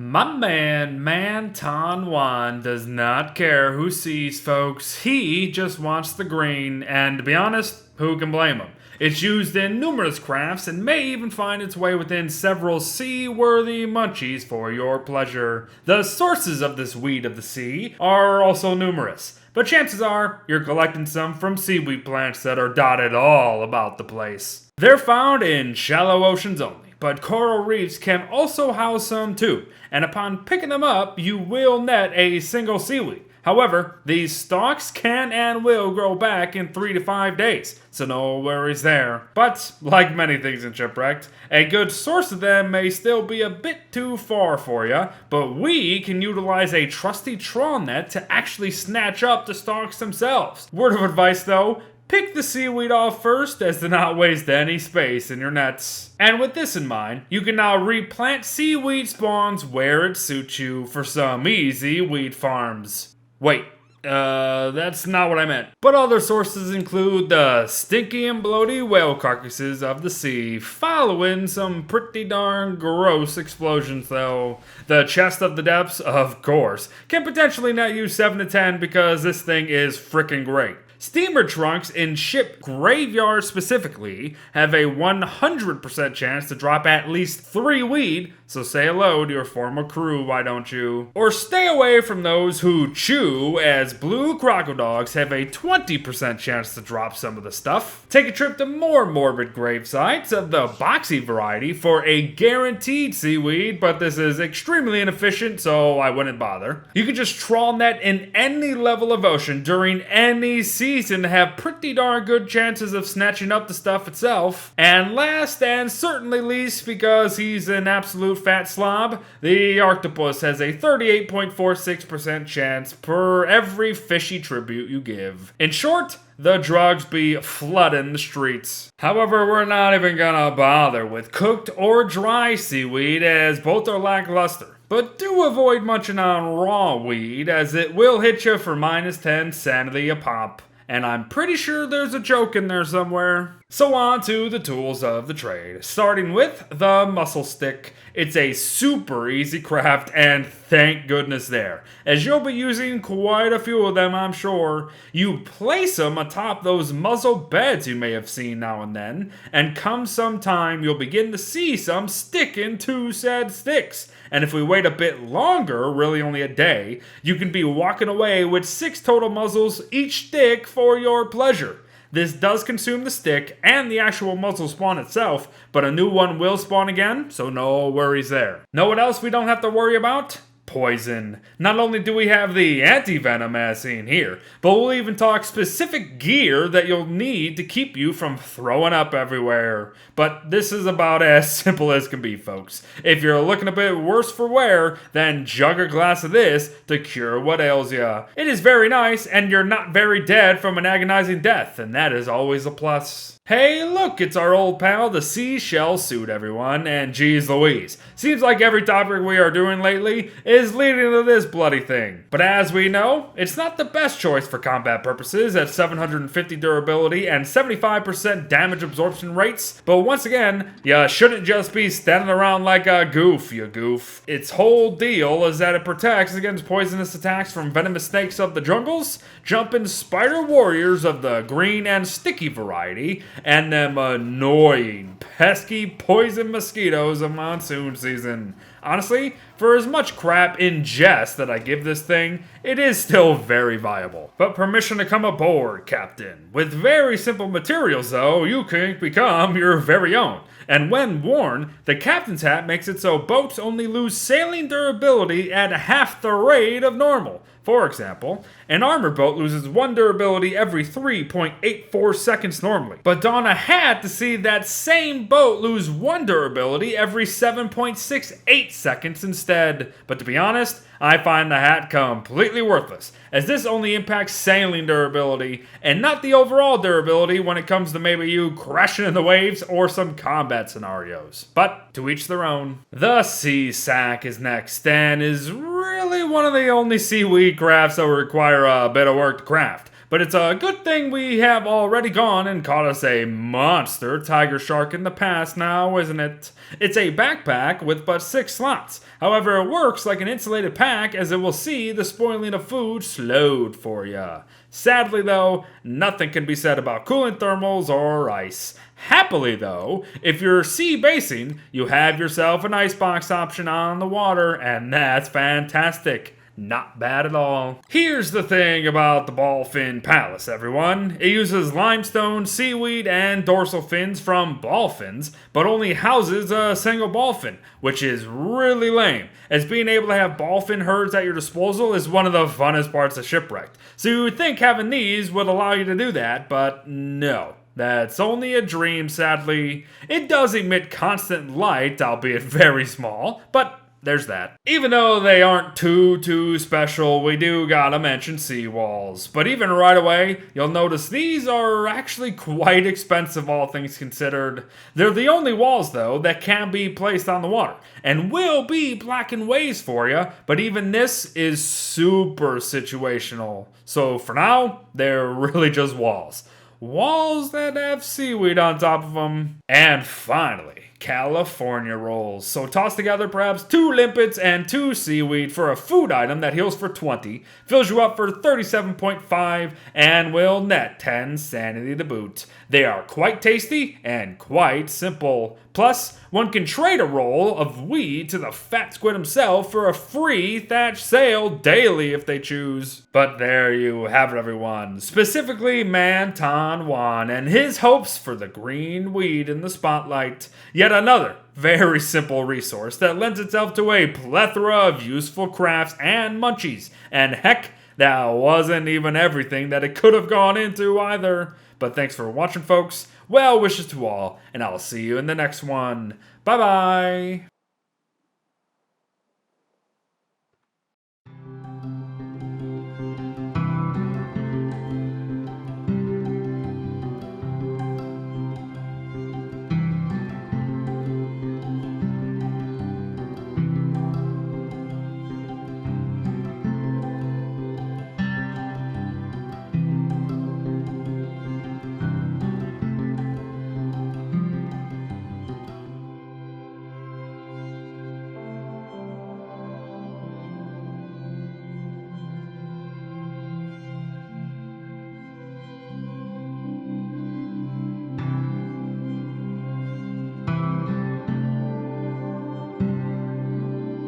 My man, Tan Wan, does not care who sees, folks. He just wants the green, and to be honest, who can blame him? It's used in numerous crafts and may even find its way within several sea-worthy munchies for your pleasure. The sources of this weed of the sea are also numerous, but chances are you're collecting some from seaweed plants that are dotted all about the place. They're found in shallow oceans only, but coral reefs can also house some too, and upon picking them up, you will net a single seaweed. However, these stalks can and will grow back in 3 to 5 days, so no worries there. But, like many things in Shipwrecked, a good source of them may still be a bit too far for you, but we can utilize a trusty trawl net to actually snatch up the stalks themselves. Word of advice though, pick the seaweed off first as to not waste any space in your nets. And with this in mind, you can now replant seaweed spawns where it suits you for some easy weed farms. Wait, that's not what I meant. But other sources include the stinky and bloaty whale carcasses of the sea, following some pretty darn gross explosions though. The chest of the depths, of course, can potentially net you 7 to 10 because this thing is frickin' great. Steamer trunks in ship graveyards specifically have a 100% chance to drop at least 3 weed, so say hello to your former crew, why don't you? Or stay away from those who chew, as blue crocodiles have a 20% chance to drop some of the stuff. Take a trip to more morbid grave sites of the boxy variety for a guaranteed seaweed, but this is extremely inefficient, so I wouldn't bother. You can just trawl net in any level of ocean during any season to have pretty darn good chances of snatching up the stuff itself. And last and certainly least, because he's an absolute fat slob, the octopus has a 38.46% chance per every fishy tribute you give. In short, the drugs be flooding the streets. However, we're not even gonna bother with cooked or dry seaweed, as both are lackluster. But do avoid munching on raw weed, as it will hit you for -10 sanity a pop. And I'm pretty sure there's a joke in there somewhere. So on to the tools of the trade, starting with the muscle stick. It's a super easy craft, and thank goodness there, as you'll be using quite a few of them, I'm sure. You place them atop those muzzle beds you may have seen now and then, and come some time you'll begin to see some sticking to said sticks. And if we wait a bit longer, really only a day, you can be walking away with 6 total muzzles, each stick for your pleasure. This does consume the stick and the actual muzzle spawn itself, but a new one will spawn again, so no worries there. Know what else we don't have to worry about? Poison. Not only do we have the anti-venom as seen here, but we'll even talk specific gear that you'll need to keep you from throwing up everywhere. But this is about as simple as can be, folks. If you're looking a bit worse for wear, then jug a glass of this to cure what ails ya. It is very nice, and you're not very dead from an agonizing death, and that is always a plus. Hey, look, it's our old pal, the seashell suit, everyone, and geez Louise. Seems like every topic we are doing lately is leading to this bloody thing. But as we know, it's not the best choice for combat purposes at 750 durability and 75% damage absorption rates, but once again, you shouldn't just be standing around like a goof, you goof. Its whole deal is that it protects against poisonous attacks from venomous snakes of the jungles, jumping spider warriors of the green and sticky variety, and them annoying, pesky poison mosquitoes of monsoon season. Honestly, for as much crap in jest that I give this thing, it is still very viable. But permission to come aboard, Captain. With very simple materials though, you can become your very own. And when worn, the captain's hat makes it so boats only lose sailing durability at half the rate of normal. For example, an armor boat loses 1 durability every 3.84 seconds normally, but don a hat to see that same boat lose 1 durability every 7.68 seconds instead. But to be honest, I find the hat completely worthless, as this only impacts sailing durability, and not the overall durability when it comes to maybe you crashing in the waves or some combat scenarios. But to each their own. The sea sack is next, and is really one of the only seaweed crafts that will require a bit of work to craft. But it's a good thing we have already gone and caught us a monster tiger shark in the past now, isn't it? It's a backpack with but 6 slots. However, it works like an insulated pack as it will see the spoiling of food slowed for ya. Sadly though, nothing can be said about coolant thermals or ice. Happily though, if you're sea basing, you have yourself an icebox option on the water, and that's fantastic. Not bad at all. Here's the thing about the ball fin palace, everyone. It uses limestone, seaweed, and dorsal fins from ball fins, but only houses a single ball fin, which is really lame, as being able to have ball fin herds at your disposal is one of the funnest parts of Shipwrecked. So you would think having these would allow you to do that, but no. That's only a dream, sadly. It does emit constant light, albeit very small, but there's that. Even though they aren't too special, we do gotta mention seawalls. But even right away, you'll notice these are actually quite expensive, all things considered. They're the only walls, though, that can be placed on the water, and will be blackened ways for you, but even this is super situational. So for now, they're really just walls. Walls that have seaweed on top of them. And finally, California rolls. So toss together perhaps 2 limpets and 2 seaweed for a food item that heals for 20, fills you up for 37.5, and will net 10 sanity to boot. They are quite tasty and quite simple. Plus, one can trade a roll of weed to the fat squid himself for a free thatch sail daily if they choose. But there you have it, everyone. Specifically, Man Tan Wan and his hopes for the green weed in the spotlight. Yet another very simple resource that lends itself to a plethora of useful crafts and munchies. And heck, that wasn't even everything that it could have gone into either. But thanks for watching, folks. Well wishes to all, and I'll see you in the next one. Bye-bye.